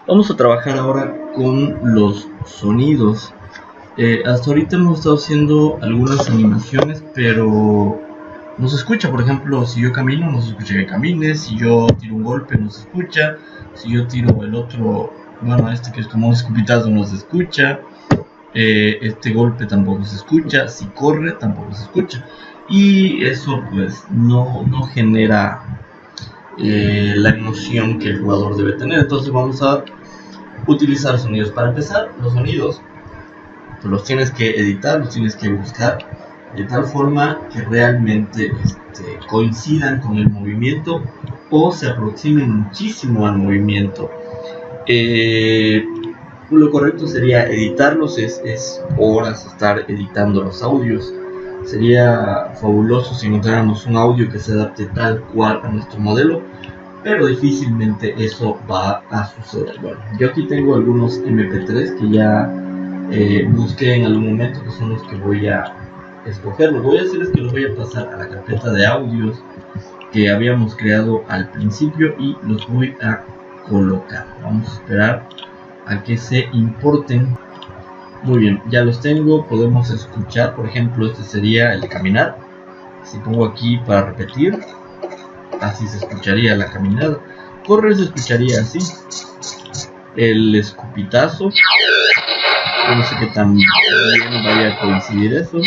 Vamos a trabajar ahora con los sonidos. Hasta ahorita hemos estado haciendo algunas animaciones, pero no se escucha. Por ejemplo, si yo camino, no se escucha que camine. Si yo tiro un golpe, no se escucha. Si yo tiro el otro, bueno, este que es como un escupitazo, no se escucha. Este golpe tampoco se escucha. Si corre, tampoco se escucha. Y eso pues no genera la emoción que el jugador debe tener. Entonces vamos a utilizar sonidos. Para empezar, los sonidos los tienes que editar, los tienes que buscar de tal forma que realmente coincidan con el movimiento o se aproximen muchísimo al movimiento. Lo correcto sería editarlos, es horas estar editando los audios. Sería fabuloso si encontráramos un audio que se adapte tal cual a nuestro modelo, pero difícilmente eso va a suceder. Bueno, yo aquí tengo algunos MP3 que ya busqué en algún momento, que son los que voy a escoger. Lo que voy a hacer es que los voy a pasar a la carpeta de audios que habíamos creado al principio y los voy a colocar. Vamos a esperar a que se importen. Muy bien, ya los tengo. Podemos escuchar, por ejemplo, este sería el caminar. Si pongo aquí para repetir, así se escucharía la caminada. Correr se escucharía así. El escupitazo, yo no sé qué tan bien vaya a coincidir eso.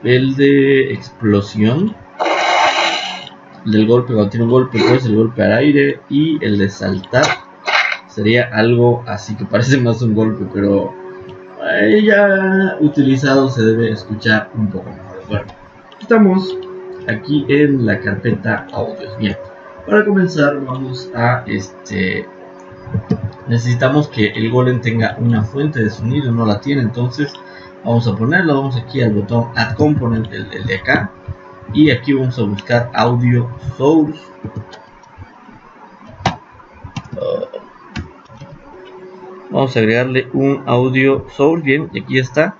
El de explosión, del golpe, cuando tiene un golpe, pues el golpe al aire. Y el de saltar sería algo así que parece más un golpe, pero ya utilizado se debe escuchar un poco mejor. Bueno, estamos aquí en la carpeta audios. Bien, para comenzar vamos a necesitamos que el golem tenga una fuente de sonido, no la tiene, entonces vamos a ponerla. Vamos aquí al botón Add Component, el de acá, y aquí vamos a buscar Audio Source. Vamos a agregarle un Audio Source, bien, y aquí está,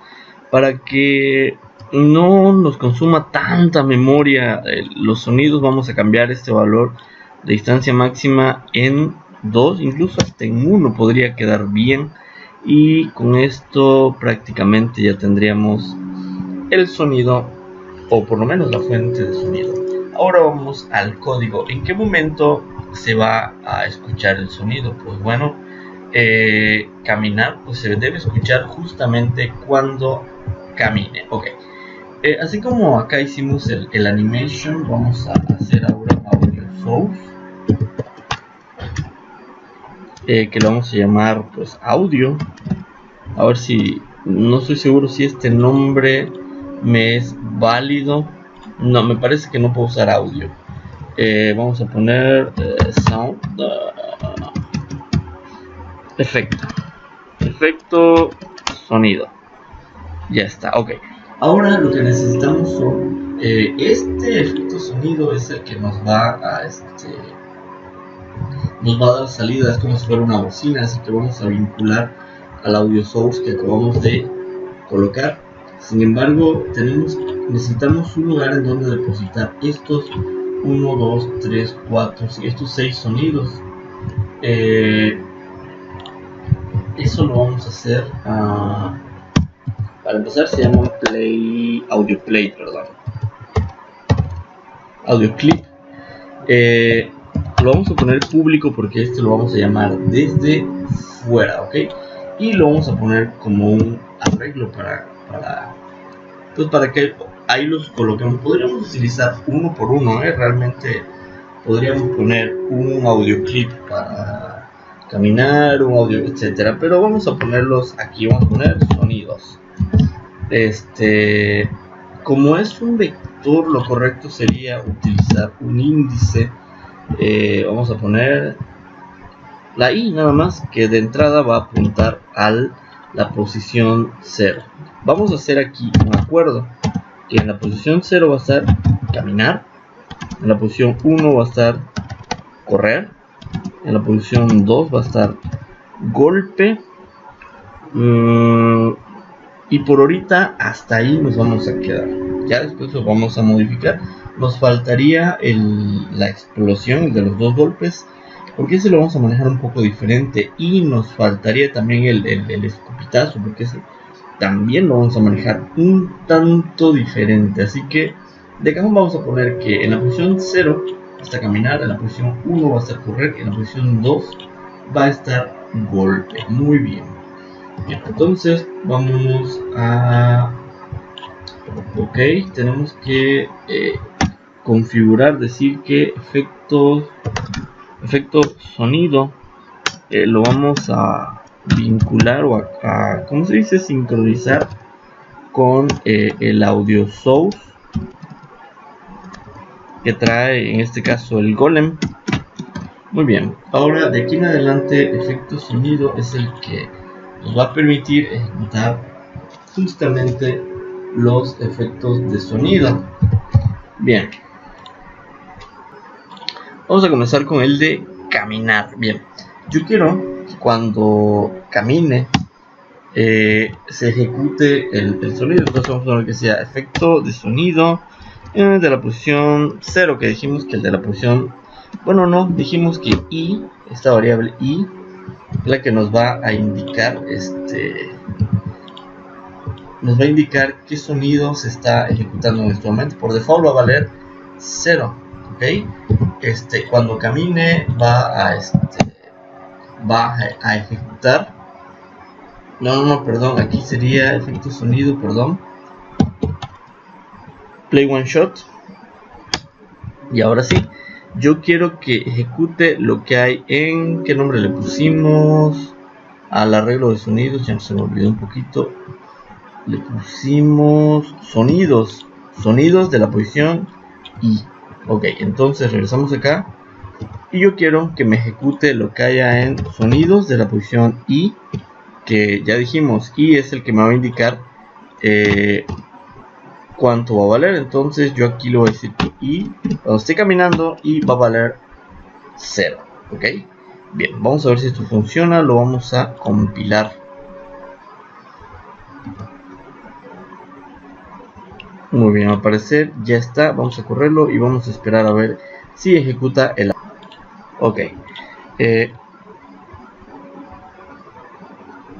para que no nos consuma tanta memoria los sonidos. Vamos a cambiar este valor de distancia máxima en 2, incluso hasta en 1 podría quedar bien, y con esto prácticamente ya tendríamos el sonido, o por lo menos la fuente de sonido. Ahora vamos al código. ¿En qué momento se va a escuchar el sonido? Pues bueno, caminar pues se debe escuchar justamente cuando camine. Ok, así como acá hicimos el animation, vamos a hacer ahora audio source, que lo vamos a llamar pues audio. A ver si, no estoy seguro si este nombre me es válido. No, me parece que no puedo usar audio. Vamos a poner sound, efecto sonido. Ya está, ok. Ahora lo que necesitamos son este efecto sonido, es el que nos va a dar salida. Es como si fuera una bocina, así que vamos a vincular al audio source que acabamos de colocar. Sin embargo, necesitamos un lugar en donde depositar estos 1, 2, 3, 4, estos 6 sonidos. Eso lo vamos a hacer para empezar. Se llama audio clip. Lo vamos a poner público porque este lo vamos a llamar desde fuera, ok, y lo vamos a poner como un arreglo para que ahí los coloquemos. Podríamos utilizar uno por uno, realmente podríamos poner un audio clip para caminar, un audio, etcétera, pero vamos a ponerlos aquí. Vamos a poner sonidos. Como es un vector, lo correcto sería utilizar un índice. Vamos a poner la i nada más, que de entrada va a apuntar a la posición 0. Vamos a hacer aquí un acuerdo, que en la posición 0 va a estar caminar, en la posición 1 va a estar correr, en la posición 2 va a estar golpe, y por ahorita hasta ahí nos vamos a quedar. Ya después lo vamos a modificar. Nos faltaría la explosión de los 2 golpes, porque ese lo vamos a manejar un poco diferente, y nos faltaría también el escupitazo, porque ese también lo vamos a manejar un tanto diferente. Así que de cajón vamos a poner que en la posición 0 está caminar, en la posición 1 va a estar correr, en la posición 2 va a estar golpe. Muy bien. Bien, entonces vámonos a... Ok, tenemos que configurar, decir que efecto sonido lo vamos a vincular o a ¿cómo se dice? Sincronizar con el audio source que trae en este caso el golem. Muy bien, ahora de aquí en adelante efecto sonido es el que nos va a permitir ejecutar justamente los efectos de sonido. Bien, vamos a comenzar con el de caminar. Bien, yo quiero que cuando camine se ejecute el sonido. Entonces vamos a poner que sea efecto de sonido de la posición 0, que dijimos que el de la posición, bueno, no, dijimos que i, esta variable i, es la que nos va a indicar nos va a indicar qué sonido se está ejecutando en este momento. Por default va a valer 0, ok. Cuando camine va a ejecutar. No, perdón, aquí sería efecto sonido, perdón. Play one shot. Y ahora sí, yo quiero que ejecute lo que hay en... ¿Qué nombre le pusimos al arreglo de sonidos? Ya se me olvidó un poquito. Le pusimos sonidos de la posición I. Ok, entonces regresamos acá. Y yo quiero que me ejecute lo que haya en sonidos de la posición I, que ya dijimos, I es el que me va a indicar cuánto va a valer. Entonces yo aquí le voy a decir que I, cuando esté caminando, I va a valer 0. Ok, bien, vamos a ver si esto funciona. Lo vamos a compilar. Muy bien, al parecer ya está. Vamos a correrlo y vamos a esperar a ver si ejecuta el... Ok,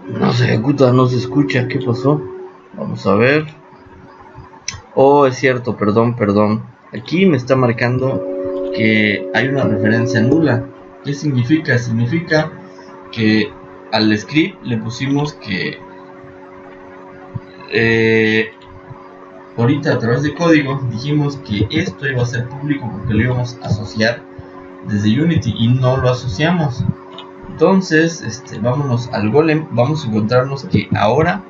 no se ejecuta, no se escucha. ¿Qué pasó? Vamos a ver. Oh, es cierto, perdón. Aquí me está marcando que hay una referencia nula. ¿Qué significa? Significa que al script le pusimos que ahorita a través de código dijimos que esto iba a ser público porque lo íbamos a asociar desde Unity y no lo asociamos. Entonces vámonos al golem. Vamos a encontrarnos que ahora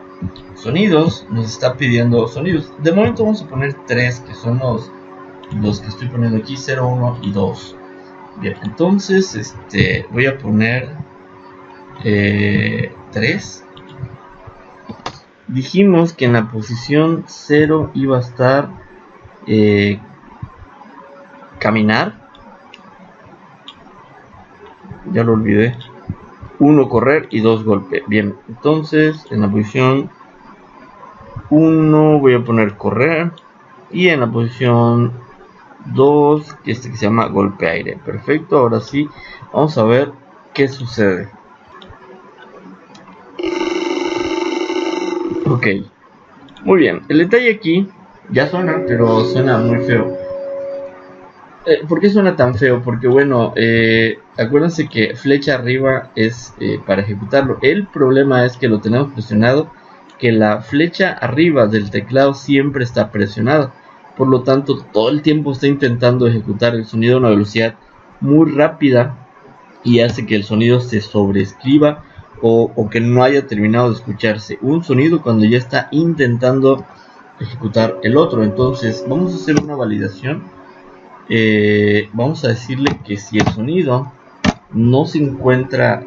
sonidos nos está pidiendo sonidos. De momento vamos a poner 3, que son los que estoy poniendo aquí, 0, 1 y 2. Bien, entonces voy a poner 3. Dijimos que en la posición 0 iba a estar caminar. Ya lo olvidé. 1 correr y 2 golpe. Bien, entonces en la posición 1 voy a poner correr. Y en la posición 2, que se llama golpe aire. Perfecto, ahora sí, vamos a ver qué sucede. Ok, muy bien, el detalle aquí ya suena, pero suena muy feo. ¿Por qué suena tan feo? Porque bueno, acuérdense que flecha arriba es para ejecutarlo. El problema es que lo tenemos presionado, que la flecha arriba del teclado siempre está presionada. Por lo tanto, todo el tiempo está intentando ejecutar el sonido a una velocidad muy rápida y hace que el sonido se sobreescriba o que no haya terminado de escucharse un sonido cuando ya está intentando ejecutar el otro. Entonces, vamos a hacer una validación. Vamos a decirle que si el sonido no se encuentra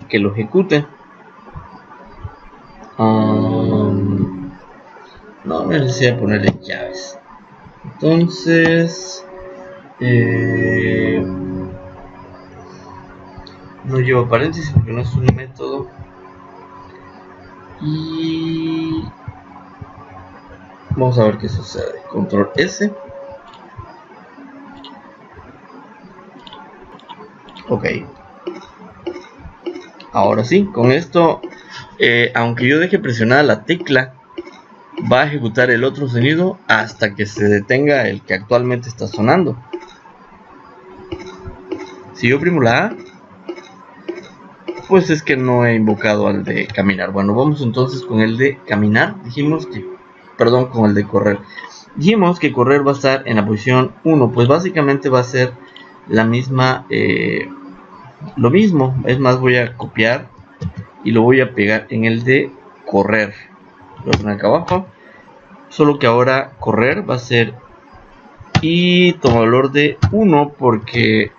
que lo ejecute. No necesito ponerle llaves. Entonces no lleva paréntesis porque no es un método. Y vamos a ver qué sucede. Control S. Ok. Ahora sí, con esto, aunque yo deje presionada la tecla, va a ejecutar el otro sonido hasta que se detenga el que actualmente está sonando. Si yo oprimo la A, pues es que no he invocado al de caminar. Bueno, vamos entonces con el de caminar. Con el de correr. Dijimos que correr va a estar en la posición 1. Pues básicamente va a ser la misma, lo mismo. Es más, voy a copiar y lo voy a pegar en el de correr. Lo voy a poner acá abajo. Solo que ahora correr va a ser y toma valor de 1 porque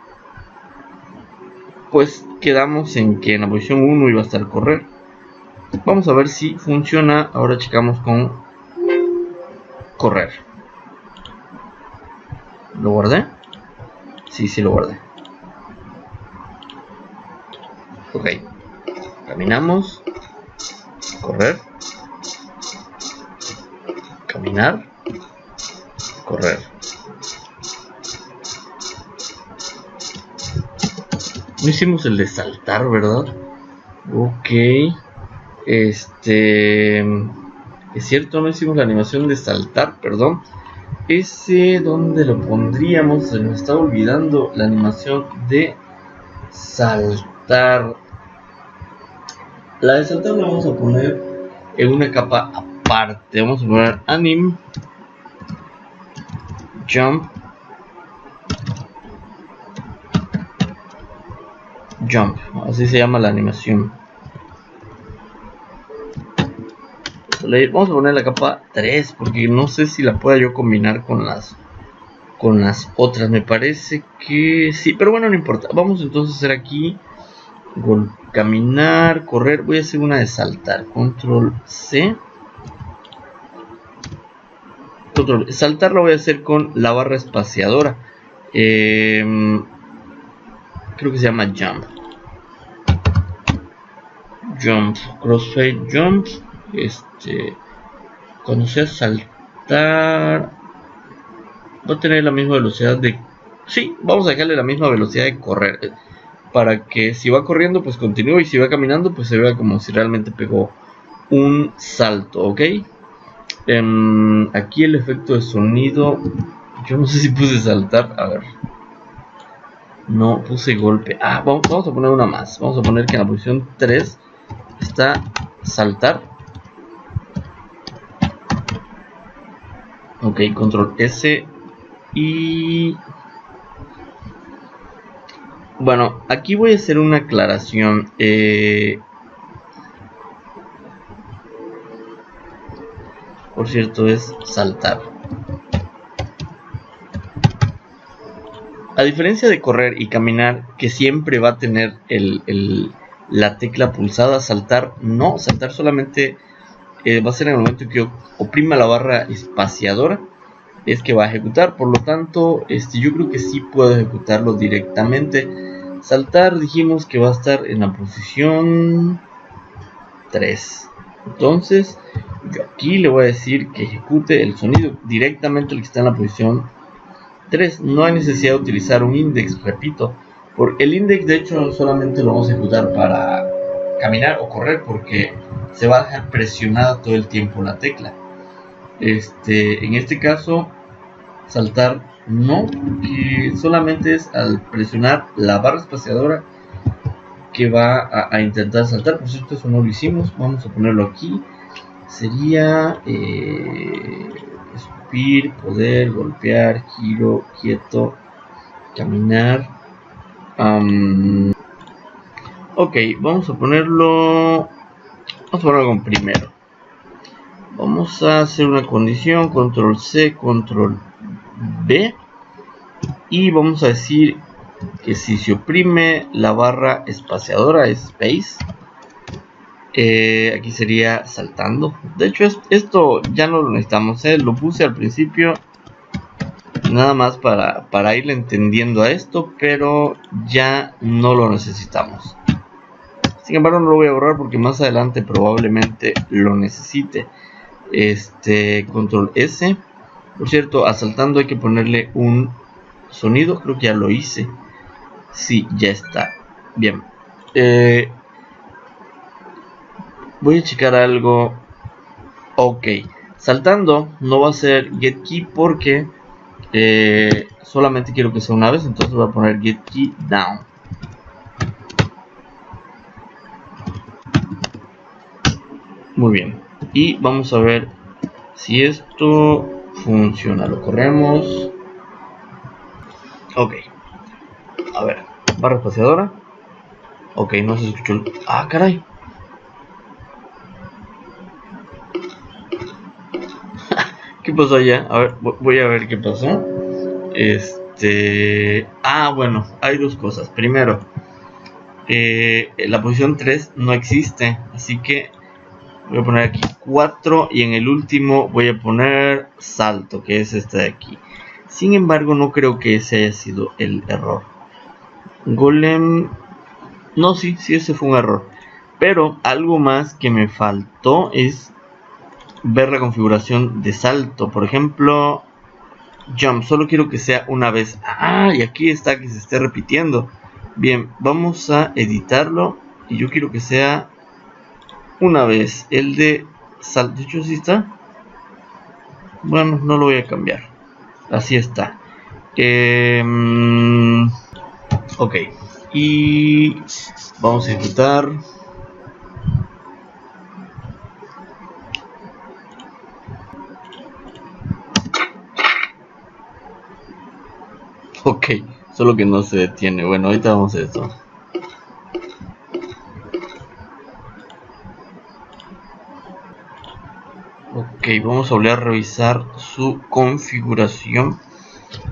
pues quedamos en que en la posición 1 iba a estar correr. Vamos a ver si funciona. Ahora checamos con correr. ¿Lo guardé? Sí lo guardé. Ok. Caminamos. Correr. Caminar. Correr. No hicimos el de saltar, ¿verdad? Ok. Es cierto, no hicimos la animación de saltar, perdón. Ese, ¿dónde lo pondríamos? Se nos está olvidando la animación de saltar. La de saltar la vamos a poner en una capa aparte. Vamos a poner anim jump así se llama la animación. Vamos a poner la capa 3 porque no sé si la pueda yo combinar con las otras. Me parece que sí, pero bueno, no importa. Vamos entonces a hacer aquí caminar, correr. Voy a hacer una de saltar. Control C. Saltar lo voy a hacer con la barra espaciadora. Creo que se llama jump. Crossfade jump. Cuando sea saltar, va a tener la misma velocidad de... Sí, vamos a dejarle la misma velocidad de correr. Para que si va corriendo, pues continúe. Y si va caminando, pues se vea como si realmente pegó un salto, ¿ok? Aquí el efecto de sonido, yo no sé si puse saltar, a ver, no puse golpe. Vamos a poner una más. Vamos a poner que en la posición 3 está saltar. Ok, control S. Y bueno, aquí voy a hacer una aclaración. Por cierto, es saltar. A diferencia de correr y caminar, que siempre va a tener la tecla pulsada, saltar no. Saltar solamente va a ser en el momento que yo oprima la barra espaciadora, es que va a ejecutar. Por lo tanto, yo creo que sí puedo ejecutarlo directamente. Saltar dijimos que va a estar en la posición 3. Entonces yo aquí le voy a decir que ejecute el sonido directamente el que está en la posición 3. No hay necesidad de utilizar un index, repito. Por el index de hecho solamente lo vamos a ejecutar para caminar o correr, porque se va a dejar presionada todo el tiempo la tecla. En este caso saltar no, que solamente es al presionar la barra espaciadora que va a intentar saltar. Por cierto, eso no lo hicimos. Vamos a ponerlo aquí. Sería escupir, poder, golpear, giro, quieto, caminar. Ok, vamos a ponerlo con primero. Vamos a hacer una condición, control C, control B, y vamos a decir que si se oprime la barra espaciadora, space, aquí sería saltando. De hecho esto ya no lo necesitamos, lo puse al principio nada más para irle entendiendo a esto, pero ya no lo necesitamos. Sin embargo, no lo voy a borrar porque más adelante probablemente lo necesite. Control S. Por cierto, a saltando hay que ponerle un sonido. Creo que ya lo hice. Sí, ya está. Bien. Voy a checar algo. Ok. Saltando no va a ser get key porque solamente quiero que sea una vez. Entonces voy a poner get key down. Muy bien. Y vamos a ver si esto funciona. Lo corremos. Ok. A ver. Barra espaciadora. Ok, no se escuchó el... Ah, caray. ¿Qué pasó allá? A ver, voy a ver qué pasó. Bueno, hay dos cosas. Primero, la posición 3 no existe. Así que voy a poner aquí 4. Y en el último voy a poner salto, que es este de aquí. Sin embargo, no creo que ese haya sido el error. Golem... No, sí, ese fue un error. Pero algo más que me faltó es ver la configuración de salto. Por ejemplo, jump, solo quiero que sea una vez. Y aquí está que se esté repitiendo. Bien, vamos a editarlo. Y yo quiero que sea una vez. El de salto, de hecho, así está. Bueno, no lo voy a cambiar. Así está. Ok. Y vamos a ejecutar. Ok, solo que no se detiene. Bueno, ahorita vamos a esto. Ok, vamos a volver a revisar su configuración.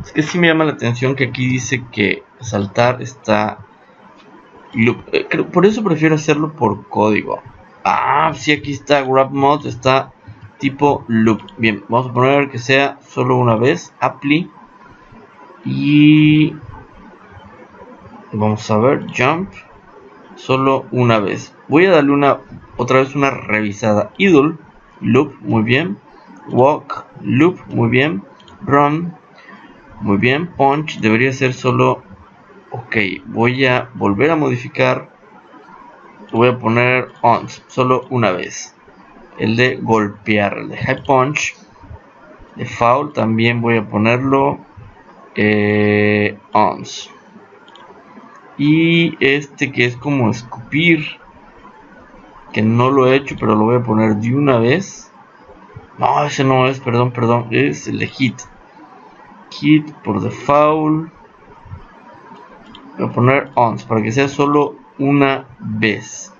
Es que sí me llama la atención que aquí dice que saltar está... por eso prefiero hacerlo por código. Sí, aquí está grab mode, está tipo loop. Bien, vamos a poner que sea solo una vez. Apply. Y vamos a ver, jump solo una vez. Voy a darle otra vez una revisada. Idle, loop, muy bien. Walk, loop, muy bien. Run, muy bien. Punch, debería ser solo... Ok, voy a volver a modificar. Voy a poner ons, solo una vez. El de golpear, el de high punch. De foul también voy a ponerlo ons. Y este que es como escupir, que no lo he hecho, pero lo voy a poner de una vez. No, ese no es, perdón, es el de hit. Hit por default. Voy a poner ons para que sea solo una vez.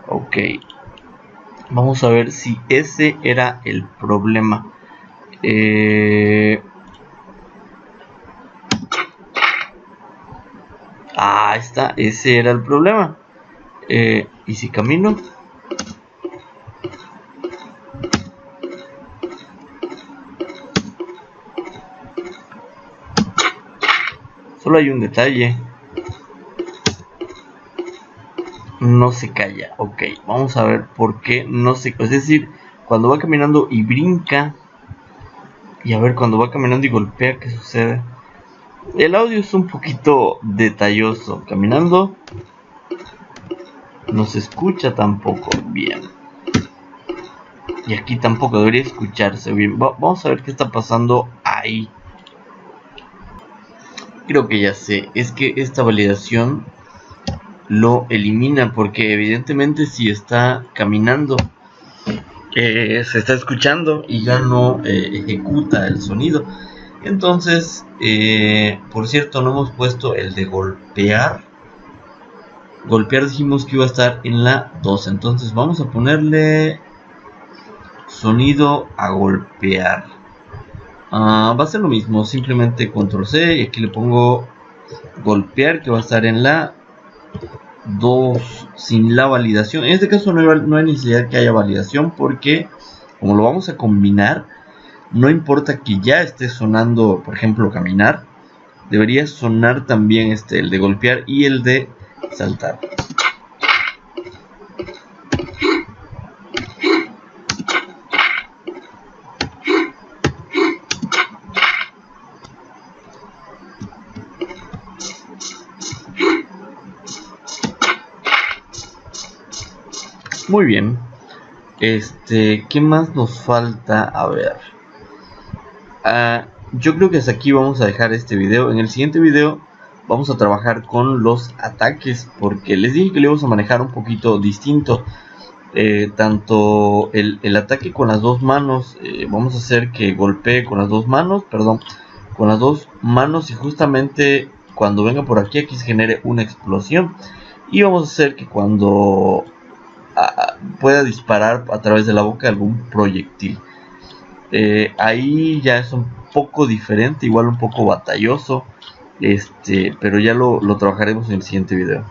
Ok. Vamos a ver si ese era el problema. Está, ese era el problema. Y si camino, solo hay un detalle, no se calla. Ok, vamos a ver por qué no se... Es decir, cuando va caminando y brinca, y a ver cuando va caminando y golpea, ¿qué sucede? El audio es un poquito detalloso. Caminando no se escucha tampoco bien. Y aquí tampoco debería escucharse bien. Vamos a ver qué está pasando ahí. Creo que ya sé. Es que esta validación lo elimina porque evidentemente si está caminando se está escuchando y ya no ejecuta el sonido. Entonces, por cierto, no hemos puesto el de golpear. Golpear dijimos que iba a estar en la 2. Entonces vamos a ponerle sonido a golpear. Va a ser lo mismo, simplemente control C y aquí le pongo golpear, que va a estar en la 2 sin la validación. En este caso no hay necesidad que haya validación porque como lo vamos a combinar, no importa que ya esté sonando, por ejemplo, caminar, debería sonar también el de golpear y el de saltar. Muy bien. ¿Qué más nos falta? A ver. Yo creo que hasta aquí vamos a dejar este video. En el siguiente video vamos a trabajar con los ataques, porque les dije que lo íbamos a manejar un poquito distinto. Tanto el ataque con las dos manos, vamos a hacer que golpee con las dos manos, con las dos manos, y justamente cuando venga por aquí se genere una explosión. Y vamos a hacer que cuando pueda disparar a través de la boca algún proyectil. Ahí ya es un poco diferente, igual un poco batalloso, pero ya lo trabajaremos en el siguiente video.